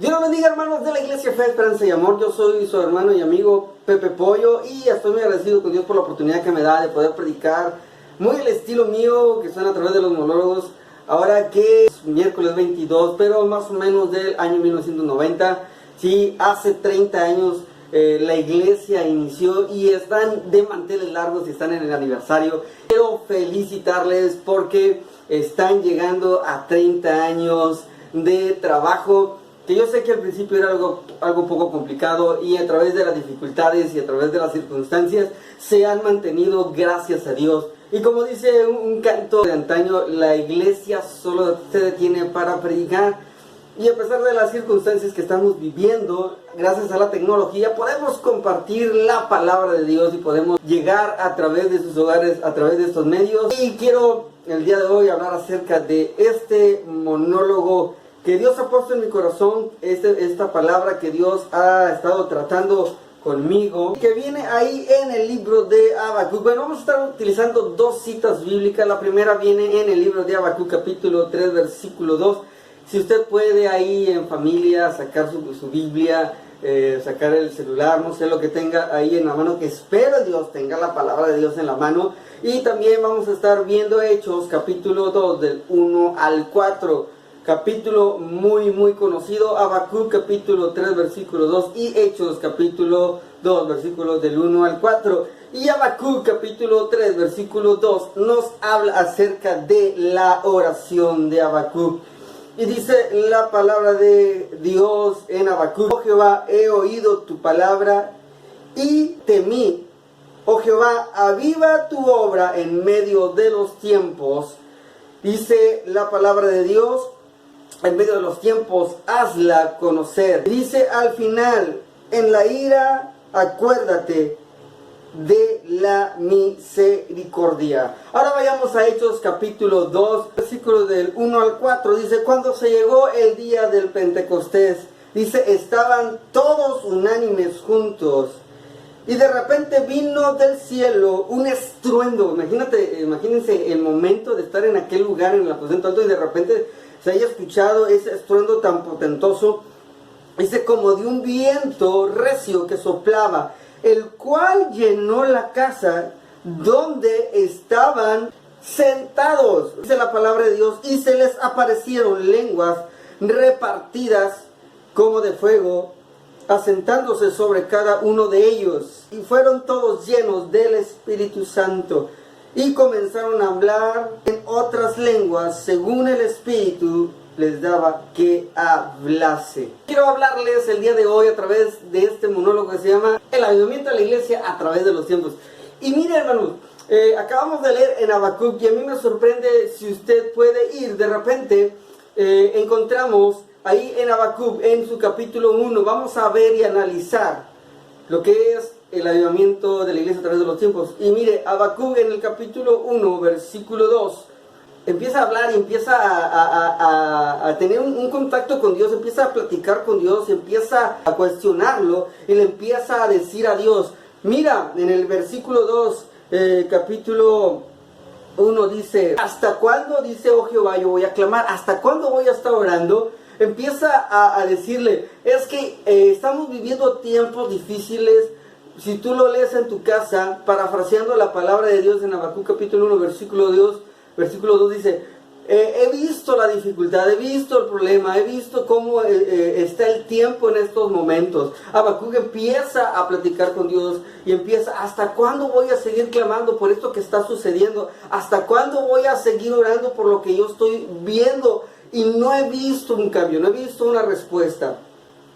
Dios los bendiga, hermanos de la Iglesia Fe, Esperanza y Amor. Yo soy su hermano y amigo Pepe Pollo y estoy muy agradecido con Dios por la oportunidad que me da de poder predicar muy el estilo mío, que son a través de los monólogos. Ahora que es miércoles 22, pero más o menos del año 1990. Sí, hace 30 años la iglesia inició y están de manteles largos y están en el aniversario. Quiero felicitarles porque están llegando a 30 años de trabajo. Que yo sé que al principio era algo un poco complicado y a través de las dificultades y a través de las circunstancias se han mantenido, gracias a Dios. Y como dice un canto de antaño, la iglesia solo se detiene para predicar. Y a pesar de las circunstancias que estamos viviendo, gracias a la tecnología podemos compartir la palabra de Dios y podemos llegar a través de sus hogares, a través de estos medios. Y quiero el día de hoy hablar acerca de este monólogo que Dios ha puesto en mi corazón, esta palabra que Dios ha estado tratando conmigo, que viene ahí en el libro de Habacuc. Bueno, vamos a estar utilizando dos citas bíblicas. La primera viene en el libro de Habacuc, capítulo 3, versículo 2. Si usted puede ahí en familia sacar su Biblia, sacar el celular, no sé lo que tenga ahí en la mano, que espero Dios tenga la palabra de Dios en la mano. Y también vamos a estar viendo Hechos, capítulo 2, del 1 al 4. Capítulo muy conocido, Habacuc capítulo 3 versículo 2 y Hechos capítulo 2 versículos del 1 al 4. Y Habacuc capítulo 3 versículo 2 nos habla acerca de la oración de Habacuc. Y dice la palabra de Dios en Habacuc: Oh Jehová, he oído tu palabra y temí. Oh Jehová, aviva tu obra en medio de los tiempos. Dice la palabra de Dios: en medio de los tiempos, hazla conocer. Dice al final: en la ira, acuérdate de la misericordia. Ahora vayamos a Hechos capítulo 2, versículos del 1 al 4. Dice: cuando se llegó el día del Pentecostés, dice, estaban todos unánimes juntos. Y de repente vino del cielo un estruendo. Imagínense el momento de estar en aquel lugar, en el aposento alto, y de repente se haya escuchado ese estruendo tan potentoso, dice, como de un viento recio que soplaba, el cual llenó la casa donde estaban sentados. Dice la palabra de Dios: y se les aparecieron lenguas repartidas como de fuego, asentándose sobre cada uno de ellos, y fueron todos llenos del Espíritu Santo, y comenzaron a hablar en otras lenguas según el Espíritu les daba que hablase. Quiero hablarles el día de hoy a través de este monólogo que se llama El avivamiento de la iglesia a través de los tiempos. Y miren, hermanos, acabamos de leer en Habacuc y a mí me sorprende si usted puede ir. De repente encontramos ahí en Habacuc, en su capítulo 1, vamos a ver y analizar lo que es el avivamiento de la iglesia a través de los tiempos. Y mire, Habacuc en el capítulo 1, versículo 2, empieza a hablar y empieza a tener un contacto con Dios, empieza a platicar con Dios, empieza a cuestionarlo y le empieza a decir a Dios. Mira, en el versículo 2, capítulo 1 dice: ¿hasta cuándo, dice, oh Jehová, yo voy a clamar? ¿Hasta cuándo voy a estar orando? Empieza a decirle, es que estamos viviendo tiempos difíciles. Si tú lo lees en tu casa, parafraseando la palabra de Dios en Habacuc capítulo 1, versículo 2 dice: he visto la dificultad, he visto el problema, he visto cómo está el tiempo en estos momentos. Habacuc empieza a platicar con Dios y empieza: ¿hasta cuándo voy a seguir clamando por esto que está sucediendo? ¿Hasta cuándo voy a seguir orando por lo que yo estoy viendo? Y no he visto un cambio, no he visto una respuesta.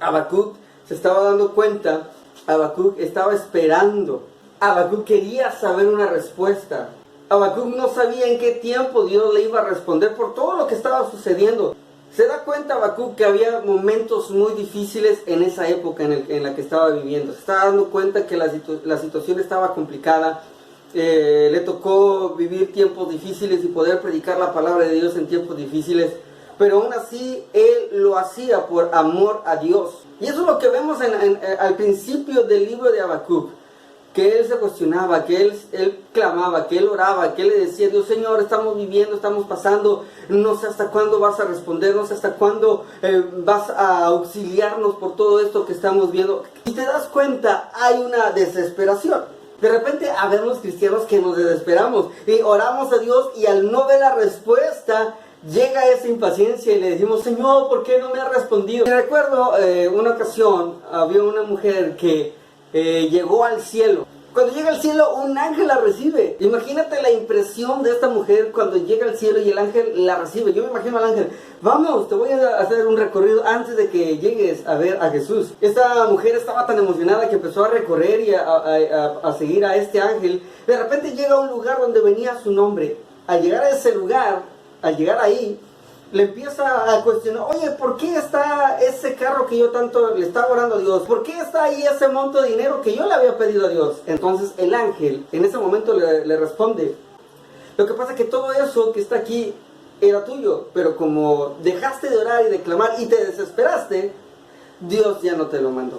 Habacuc se estaba dando cuenta, Habacuc estaba esperando, Habacuc quería saber una respuesta. Habacuc no sabía en qué tiempo Dios le iba a responder por todo lo que estaba sucediendo. Se da cuenta Habacuc que había momentos muy difíciles en esa época en la que estaba viviendo. Se estaba dando cuenta que la situación estaba complicada. Le tocó vivir tiempos difíciles y poder predicar la palabra de Dios en tiempos difíciles. Pero aún así él lo hacía por amor a Dios. Y eso es lo que vemos al principio del libro de Habacuc. que él se cuestionaba, que él clamaba, que él oraba, que él le decía: Dios, Señor, estamos viviendo, estamos pasando, no sé hasta cuándo vas a responder, no sé hasta cuándo vas a auxiliarnos por todo esto que estamos viendo. Y te das cuenta, hay una desesperación. De repente habemos cristianos que nos desesperamos y oramos a Dios, y al no ver la respuesta, llega esa impaciencia y le decimos: Señor, ¿por qué no me has respondido? Y recuerdo una ocasión, había una mujer que llegó al cielo. Cuando llega al cielo, un ángel la recibe. Imagínate la impresión de esta mujer cuando llega al cielo y el ángel la recibe. Yo me imagino al ángel: vamos, te voy a hacer un recorrido antes de que llegues a ver a Jesús. Esta mujer estaba tan emocionada que empezó a recorrer y a seguir a este ángel. De repente llega a un lugar donde venía su nombre. Al llegar a ese lugar, al llegar ahí, le empieza a cuestionar: oye, ¿por qué está ese carro que yo tanto le estaba orando a Dios? ¿Por qué está ahí ese monto de dinero que yo le había pedido a Dios? Entonces el ángel en ese momento le responde: lo que pasa es que todo eso que está aquí era tuyo, pero como dejaste de orar y de clamar y te desesperaste, Dios ya no te lo mandó.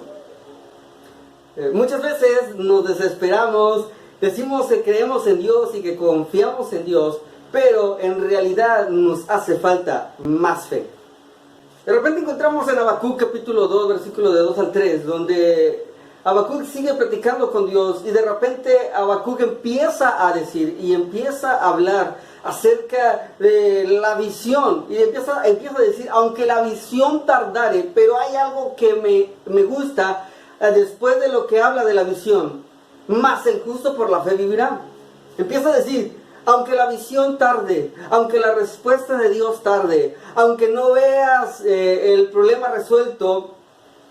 Muchas veces nos desesperamos, decimos que creemos en Dios y que confiamos en Dios, pero en realidad nos hace falta más fe. De repente encontramos en Habacuc capítulo 2, versículo de 2 al 3, donde Habacuc sigue platicando con Dios, y de repente Habacuc empieza a decir y empieza a hablar acerca de la visión, y empieza a decir: aunque la visión tardare, pero hay algo que me gusta después de lo que habla de la visión: mas el justo por la fe vivirá. Empieza a decir: aunque la visión tarde, aunque la respuesta de Dios tarde, aunque no veas el problema resuelto,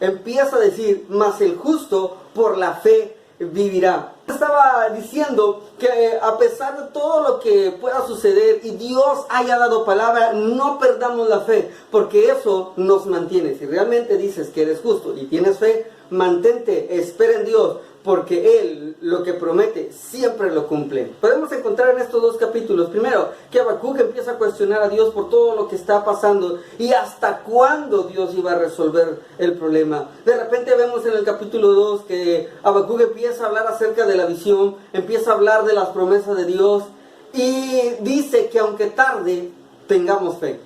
empieza a decir: mas el justo por la fe vivirá. Estaba diciendo que a pesar de todo lo que pueda suceder y Dios haya dado palabra, no perdamos la fe, porque eso nos mantiene. Si realmente dices que eres justo y tienes fe, mantente, espera en Dios, porque Él lo que promete siempre lo cumple. Podemos encontrar en estos dos capítulos, primero, que Habacuc empieza a cuestionar a Dios por todo lo que está pasando y hasta cuándo Dios iba a resolver el problema. De repente vemos en el capítulo 2 que Habacuc empieza a hablar acerca de la visión, empieza a hablar de las promesas de Dios, y dice que aunque tarde, tengamos fe.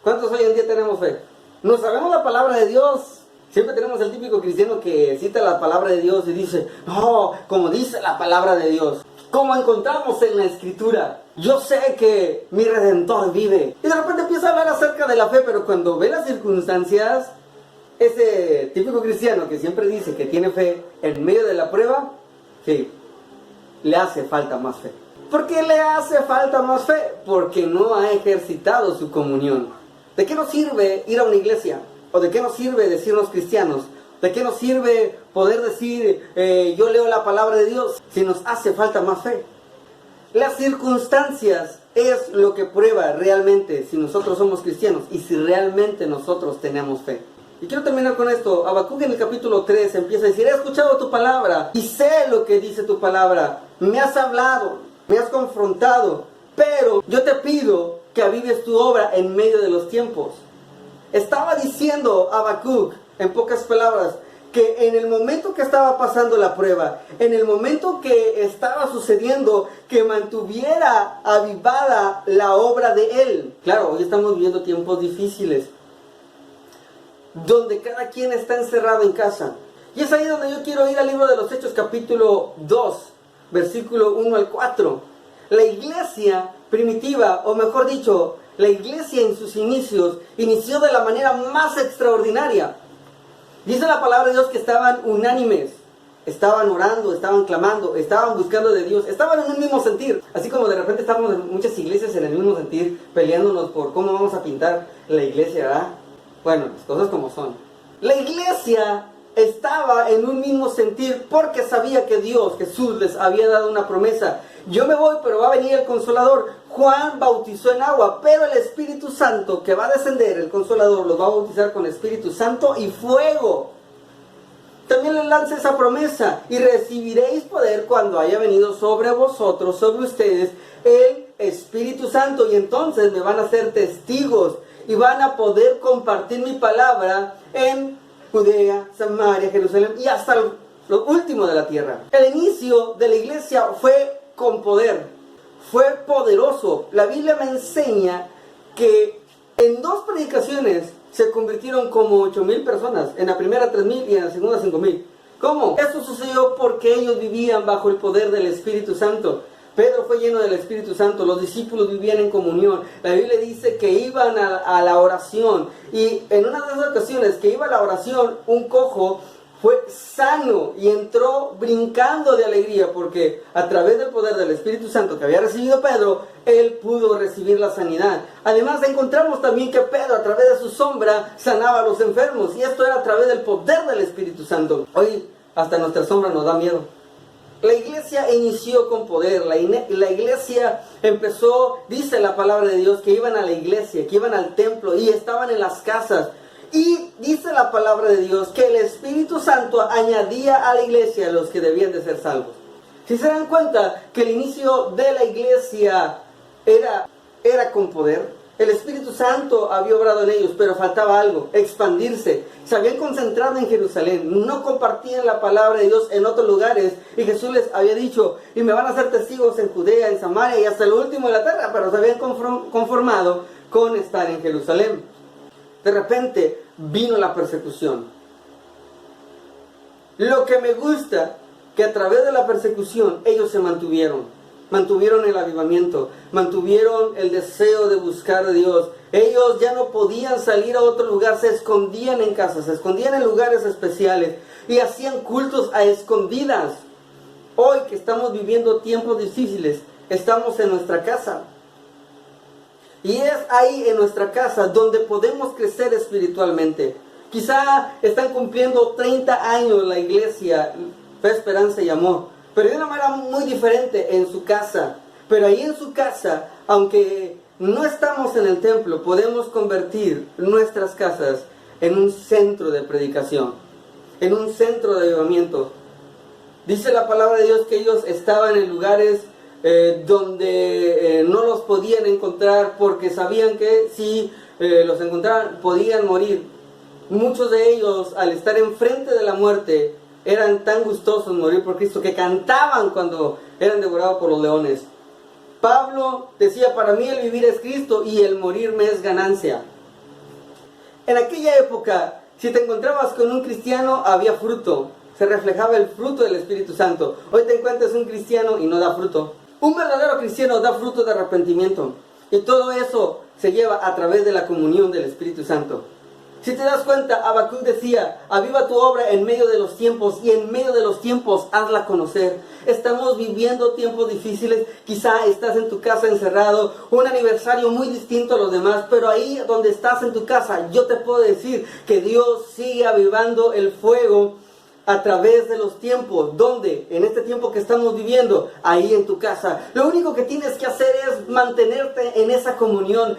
¿Cuántos hoy en día tenemos fe? ¿No sabemos la palabra de Dios? Siempre tenemos el típico cristiano que cita la palabra de Dios y dice: no, como dice la palabra de Dios, como encontramos en la Escritura, yo sé que mi Redentor vive. Y de repente empieza a hablar acerca de la fe, pero cuando ve las circunstancias, ese típico cristiano que siempre dice que tiene fe, en medio de la prueba, sí, le hace falta más fe. ¿Por qué le hace falta más fe? Porque no ha ejercitado su comunión. ¿De qué nos sirve ir a una iglesia? ¿O de qué nos sirve decirnos cristianos? ¿De qué nos sirve poder decir yo leo la palabra de Dios si nos hace falta más fe? Las circunstancias es lo que prueba realmente si nosotros somos cristianos y si realmente nosotros tenemos fe. Y quiero terminar con esto. Habacuc en el capítulo 3 empieza a decir: he escuchado tu palabra y sé lo que dice tu palabra. Me has hablado, me has confrontado, pero yo te pido que avives tu obra en medio de los tiempos. Estaba diciendo Habacuc, en pocas palabras, que en el momento que estaba pasando la prueba, en el momento que estaba sucediendo, que mantuviera avivada la obra de él. Claro, hoy estamos viviendo tiempos difíciles, donde cada quien está encerrado en casa. Y es ahí donde yo quiero ir al libro de los Hechos, capítulo 2, versículo 1 al 4. La iglesia primitiva, o mejor dicho, la iglesia en sus inicios, inició de la manera más extraordinaria. Dice la palabra de Dios que estaban unánimes, estaban orando, estaban clamando, estaban buscando de Dios, estaban en un mismo sentir. Así como de repente estamos en muchas iglesias en el mismo sentir, peleándonos por cómo vamos a pintar la iglesia, ¿verdad? Bueno, las cosas como son. La iglesia estaba en un mismo sentir porque sabía que Dios, Jesús, les había dado una promesa. Yo me voy, pero va a venir el Consolador. Juan bautizó en agua, pero el Espíritu Santo que va a descender, el Consolador, los va a bautizar con Espíritu Santo y fuego. También les lanza esa promesa: y recibiréis poder cuando haya venido sobre vosotros, sobre ustedes, el Espíritu Santo, y entonces me van a ser testigos y van a poder compartir mi palabra en Judea, Samaria, Jerusalén y hasta el lo último de la tierra. El inicio de la iglesia fue con poder, fue poderoso. La Biblia me enseña que en 2 predicaciones se convirtieron como 8,000 personas, en la primera 3,000 y en la segunda 5,000. ¿Cómo? Esto sucedió porque ellos vivían bajo el poder del Espíritu Santo. Pedro fue lleno del Espíritu Santo, los discípulos vivían en comunión. La Biblia dice que iban a la oración, y en una de esas ocasiones que iba a la oración, un cojo fue sano y entró brincando de alegría, porque a través del poder del Espíritu Santo que había recibido Pedro, él pudo recibir la sanidad. Además encontramos también que Pedro, a través de su sombra, sanaba a los enfermos, y esto era a través del poder del Espíritu Santo. Hoy hasta nuestra sombra nos da miedo. La iglesia inició con poder, la iglesia empezó, dice la palabra de Dios, que iban a la iglesia, que iban al templo y estaban en las casas. Y dice la palabra de Dios que el Espíritu Santo añadía a la iglesia a los que debían de ser salvos. Si se dan cuenta que el inicio de la iglesia era con poder, el Espíritu Santo había obrado en ellos, pero faltaba algo: expandirse. Se habían concentrado en Jerusalén, no compartían la palabra de Dios en otros lugares, y Jesús les había dicho: y me van a hacer testigos en Judea, en Samaria y hasta el último de la tierra. Pero se habían conformado con estar en Jerusalén. De repente vino la persecución. Lo que me gusta, que a través de la persecución ellos se mantuvieron el avivamiento, mantuvieron el deseo de buscar a Dios. Ellos ya no podían salir a otro lugar, se escondían en casas, se escondían en lugares especiales y hacían cultos a escondidas. Hoy que estamos viviendo tiempos difíciles, estamos en nuestra casa. Y es ahí en nuestra casa donde podemos crecer espiritualmente. Quizá están cumpliendo 30 años la iglesia Fe, Esperanza y Amor, pero de una manera muy diferente en su casa. Pero ahí en su casa, aunque no estamos en el templo, podemos convertir nuestras casas en un centro de predicación, en un centro de avivamiento. Dice la palabra de Dios que ellos estaban en lugares donde no los podían encontrar, porque sabían que si los encontraban podían morir. Muchos de ellos, al estar enfrente de la muerte, eran tan gustosos morir por Cristo que cantaban cuando eran devorados por los leones. Pablo decía: para mí el vivir es Cristo y el morir me es ganancia. En aquella época, si te encontrabas con un cristiano, había fruto. Se reflejaba el fruto del Espíritu Santo. Hoy te encuentras un cristiano y no da fruto. Un verdadero cristiano da fruto de arrepentimiento. Y todo eso se lleva a través de la comunión del Espíritu Santo. Si te das cuenta, Habacuc decía: aviva tu obra en medio de los tiempos, y en medio de los tiempos hazla conocer. Estamos viviendo tiempos difíciles. Quizá estás en tu casa encerrado, un aniversario muy distinto a los demás, pero ahí donde estás en tu casa, yo te puedo decir que Dios sigue avivando el fuego a través de los tiempos. ¿Dónde? En este tiempo que estamos viviendo, ahí en tu casa. Lo único que tienes que hacer es mantenerte en esa comunión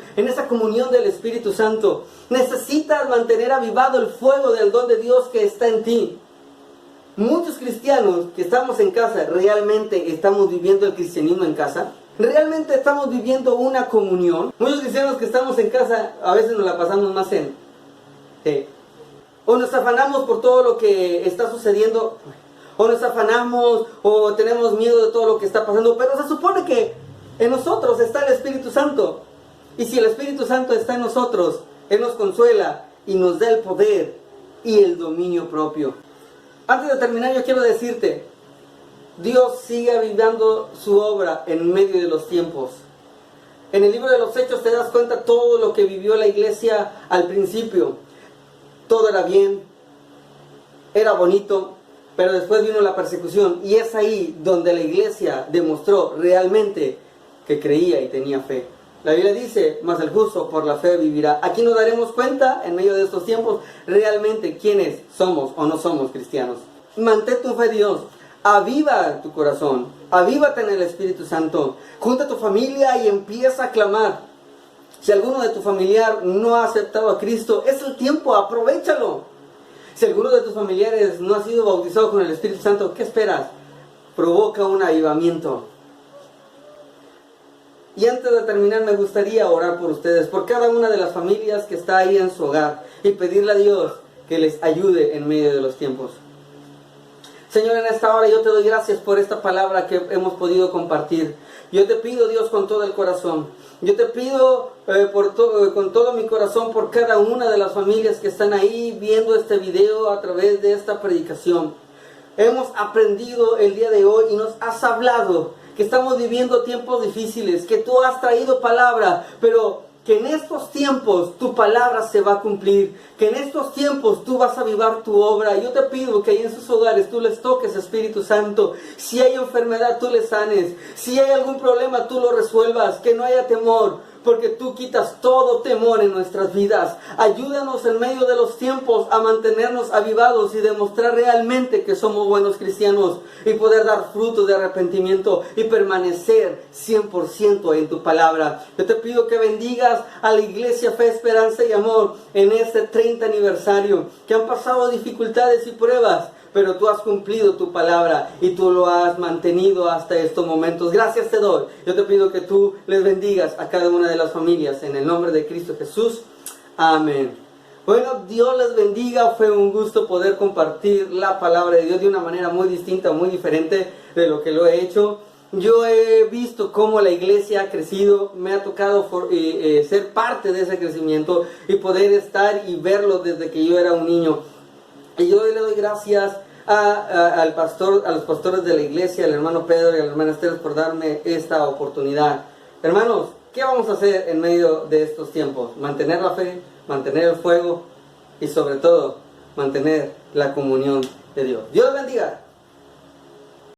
del Espíritu Santo. Necesitas mantener avivado el fuego del don de Dios que está en ti. Muchos cristianos que estamos en casa, ¿realmente estamos viviendo el cristianismo en casa? ¿Realmente estamos viviendo una comunión? Muchos cristianos que estamos en casa, a veces nos la pasamos más o nos afanamos por todo lo que está sucediendo, o nos afanamos, o tenemos miedo de todo lo que está pasando, pero se supone que en nosotros está el Espíritu Santo. Y si el Espíritu Santo está en nosotros, Él nos consuela y nos da el poder y el dominio propio. Antes de terminar, yo quiero decirte: Dios sigue avivando su obra en medio de los tiempos. En el libro de los Hechos te das cuenta todo lo que vivió la iglesia al principio. Todo era bien, era bonito, pero después vino la persecución, y es ahí donde la iglesia demostró realmente que creía y tenía fe. La Biblia dice: mas el justo por la fe vivirá. Aquí nos daremos cuenta en medio de estos tiempos realmente quiénes somos o no somos cristianos. Mantén tu fe en Dios, aviva tu corazón, avívate en el Espíritu Santo, junta a tu familia y empieza a clamar. Si alguno de tu familiar no ha aceptado a Cristo, es el tiempo, aprovéchalo. Si alguno de tus familiares no ha sido bautizado con el Espíritu Santo, ¿qué esperas? Provoca un avivamiento. Y antes de terminar, me gustaría orar por ustedes, por cada una de las familias que está ahí en su hogar, y pedirle a Dios que les ayude en medio de los tiempos. Señor, en esta hora yo te doy gracias por esta palabra que hemos podido compartir. Yo te pido, Dios, con todo el corazón. Yo te pido con todo mi corazón por cada una de las familias que están ahí viendo este video a través de esta predicación. Hemos aprendido el día de hoy y nos has hablado que estamos viviendo tiempos difíciles, que tú has traído palabra, pero que en estos tiempos tu palabra se va a cumplir, que en estos tiempos tú vas a avivar tu obra. Yo te pido que ahí en sus hogares tú les toques, Espíritu Santo. Si hay enfermedad, tú les sanes. Si hay algún problema, tú lo resuelvas. Que no haya temor, porque tú quitas todo temor en nuestras vidas. Ayúdanos en medio de los tiempos a mantenernos avivados y demostrar realmente que somos buenos cristianos y poder dar frutos de arrepentimiento y permanecer 100% en tu palabra. Yo te pido que bendigas a la iglesia Fe, Esperanza y Amor en este 30 aniversario, que han pasado dificultades y pruebas, pero tú has cumplido tu palabra y tú lo has mantenido hasta estos momentos. Gracias te doy. Yo te pido que tú les bendigas a cada una de las familias en el nombre de Cristo Jesús. Amén. Bueno, Dios les bendiga. Fue un gusto poder compartir la palabra de Dios de una manera muy distinta, muy diferente de lo que lo he hecho. Yo he visto cómo la iglesia ha crecido, me ha tocado ser parte de ese crecimiento y poder estar y verlo desde que yo era un niño. Y yo le doy gracias a los pastores de la iglesia, al hermano Pedro y a la hermana Esther por darme esta oportunidad. Hermanos, ¿qué vamos a hacer en medio de estos tiempos? Mantener la fe, mantener el fuego y sobre todo mantener la comunión de Dios. Dios les bendiga.